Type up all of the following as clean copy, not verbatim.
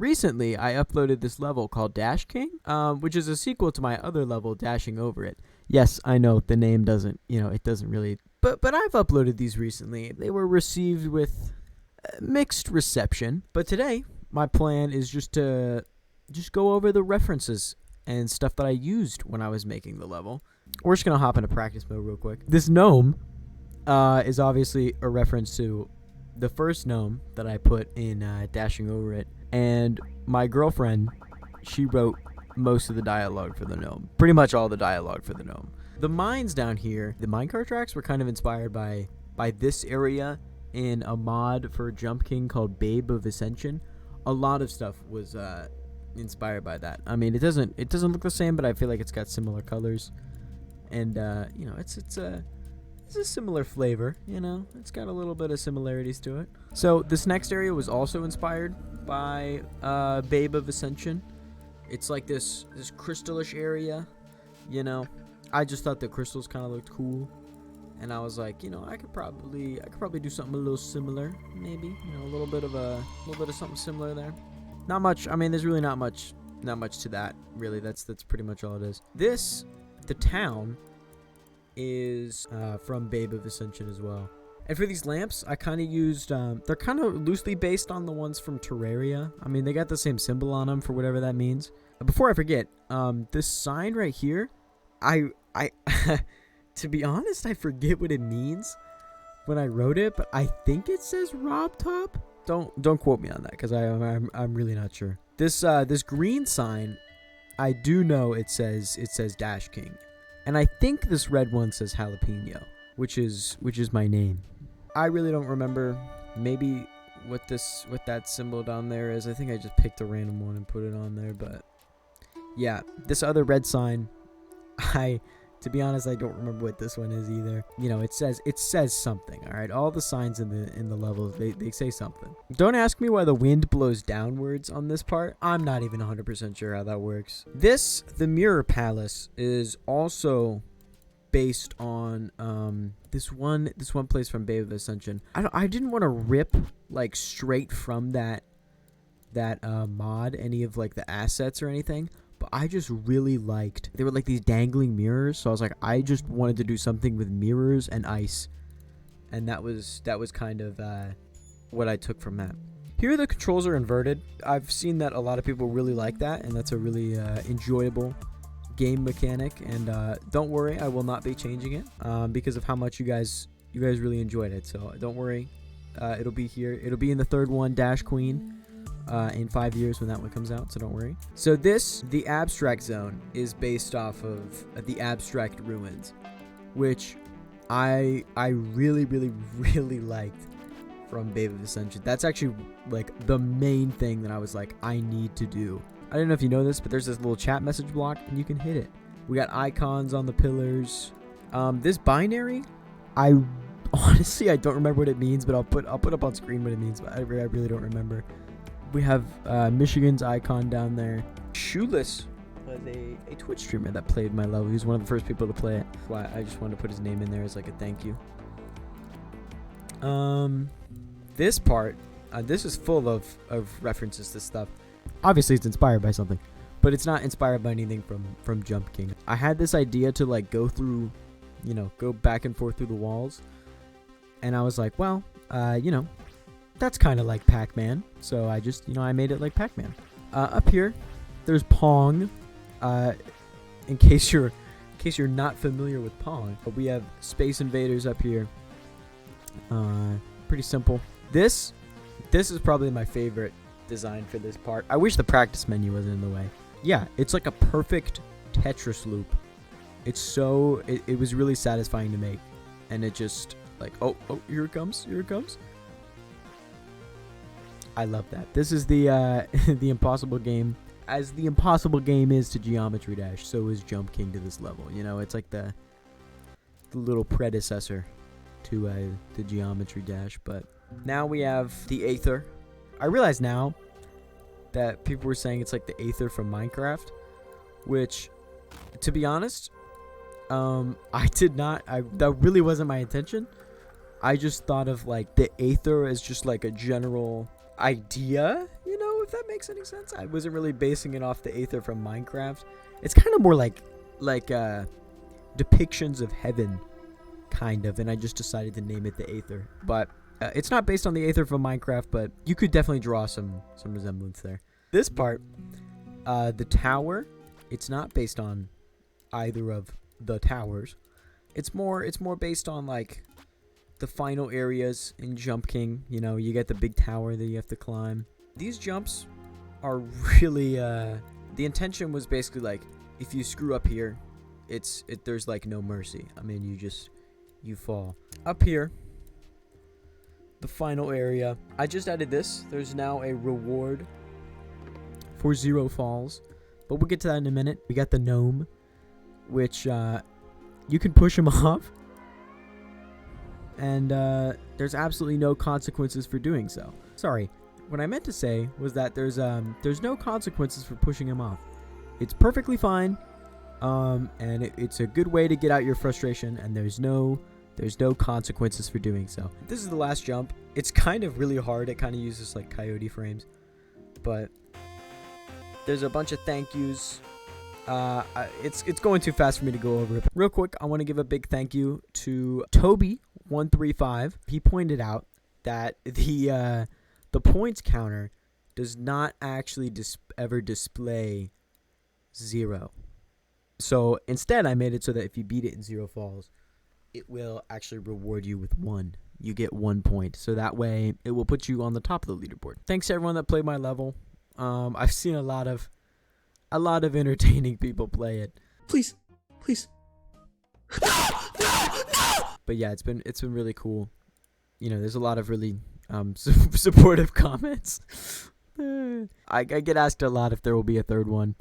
recently I uploaded this level called Dash King, which is a sequel to my other level, Dashing Over It. Yes, I know the name doesn't, it doesn't really, but I've uploaded these recently. They were received with mixed reception. But today, my plan is just to go over the references and stuff that I used when I was making the level. We're just gonna hop into practice mode real quick. This gnome is obviously a reference to the first gnome that I put in Dashing Over It. And my girlfriend, she wrote most of the dialogue for the gnome. Pretty much all the dialogue for the gnome. The mines down here, the minecart tracks were kind of inspired by this area in a mod for Jump King called Babe of Ascension. A lot of stuff was inspired by that. I mean, it doesn't look the same, but I feel like it's got similar colors. And it's a similar flavor, It's got a little bit of similarities to it. So this next area was also inspired by Babe of Ascension. It's like this crystallish area, I just thought the crystals kind of looked cool, and I was like, I could probably do something a little similar, maybe, a little bit of something similar there. Not much. I mean, there's really not much to that, really. That's pretty much all it is. The town is from Babe of Ascension as well. And for these lamps, I kind of used, they're kind of loosely based on the ones from Terraria. I mean, they got the same symbol on them for whatever that means. Before I forget, this sign right here, I to be honest, I forget what it means when I wrote it, but I think it says Rob Top. Don't quote me on that, because I'm really not sure. This green sign, I do know it says Dash King. And I think this red one says Halapeenyo, which is my name. I really don't remember maybe what that symbol down there is. I think I just picked a random one and put it on there, but yeah, this other red sign, to be honest, I don't remember what this one is either. It says something, all right? All the signs in the levels, they say something. Don't ask me why the wind blows downwards on this part. I'm not even 100% sure how that works. The Mirror Palace, is also based on this one place from Babe of Ascension. I didn't want to rip like straight from that mod any of like the assets or anything. But I just really liked, they were like these dangling mirrors, so I was like, I just wanted to do something with mirrors and ice, and that was kind of what I took from that. Here the controls are inverted. I've seen that a lot of people really like that, and that's a really enjoyable game mechanic. And don't worry, I will not be changing it because of how much you guys really enjoyed it. So don't worry, it'll be here. It'll be in the third one, Dash Queen. In 5 years when that one comes out, so don't worry. So the abstract zone is based off of the abstract ruins, which I really, really, really liked from Babe of Ascension. That's actually like the main thing that I was like, I need to do. I don't know if you know this, but there's this little chat message block, and you can hit it. We got icons on the pillars. This binary, I honestly don't remember what it means, but I'll put up on screen what it means, but I really don't remember. We have Michigan's icon down there. Shoeless was a Twitch streamer that played my level. He was one of the first people to play it. Why I just wanted to put his name in there as like a thank you. This part, this is full of references to stuff. Obviously, it's inspired by something, but it's not inspired by anything from Jump King. I had this idea to like go through, go back and forth through the walls, and I was like, well, that's kind of like Pac-Man, so I just, I made it like Pac-Man. Up here, there's Pong. In case you're not familiar with Pong, but we have Space Invaders up here. Pretty simple. This is probably my favorite design for this part. I wish the practice menu wasn't in the way. Yeah, it's like a perfect Tetris loop. It was really satisfying to make, and it just like, oh, here it comes. I love that. This is the the impossible game. As the impossible game is to Geometry Dash, so is Jump King to this level. It's like the little predecessor to the Geometry Dash. But now we have the Aether. I realize now that people were saying it's like the Aether from Minecraft, which, to be honest, I did not. That really wasn't my intention. I just thought of like the Aether as just like a general idea, if that makes any sense. I wasn't really basing it off the Aether from Minecraft. It's kind of more like depictions of heaven, kind of, and I just decided to name it the Aether. But it's not based on the Aether from Minecraft, but you could definitely draw some resemblance there. This part, the tower, it's not based on either of the towers. It's more based on like the final areas in Jump King. You know, you get the big tower that you have to climb. These jumps are really the intention was basically like, if you screw up here, there's like no mercy. I mean, you fall. Up here, the final area, I just added this. There's now a reward for 0 falls, but we'll get to that in a minute. We got the gnome, which you can push him off, and there's absolutely no consequences for doing so. Sorry, what I meant to say was that there's no consequences for pushing him off. It's perfectly fine, and it's a good way to get out your frustration, and there's no consequences for doing so. This is the last jump. It's kind of really hard. It kind of uses like coyote frames, but there's a bunch of thank yous. It's going too fast for me to go over it. Real quick, I want to give a big thank you to Toby135. He pointed out that the points counter does not actually ever display 0. So instead, I made it so that if you beat it in 0 falls, it will actually reward you with 1. You get 1 point. So that way, it will put you on the top of the leaderboard. Thanks to everyone that played my level. I've seen a lot of entertaining people play it. Please. But yeah, it's been really cool. You know, there's a lot of really supportive comments. I get asked a lot if there will be a third one.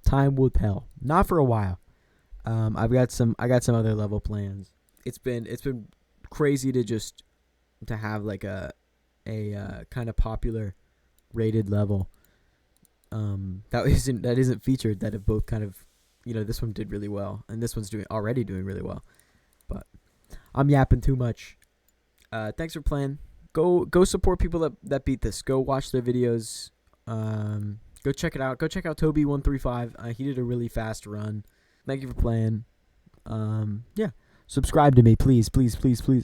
Time will tell. Not for a while. I got some other level plans. It's been crazy to have like a kind of popular rated level that isn't featured, that have both kind of, you know, this one did really well and this one's already doing really well. But I'm yapping too much. Thanks for playing. Go support people that beat this. Go watch their videos. Go check it out. Go check out Toby135. He did a really fast run. Thank you for playing. Yeah. Subscribe to me, please.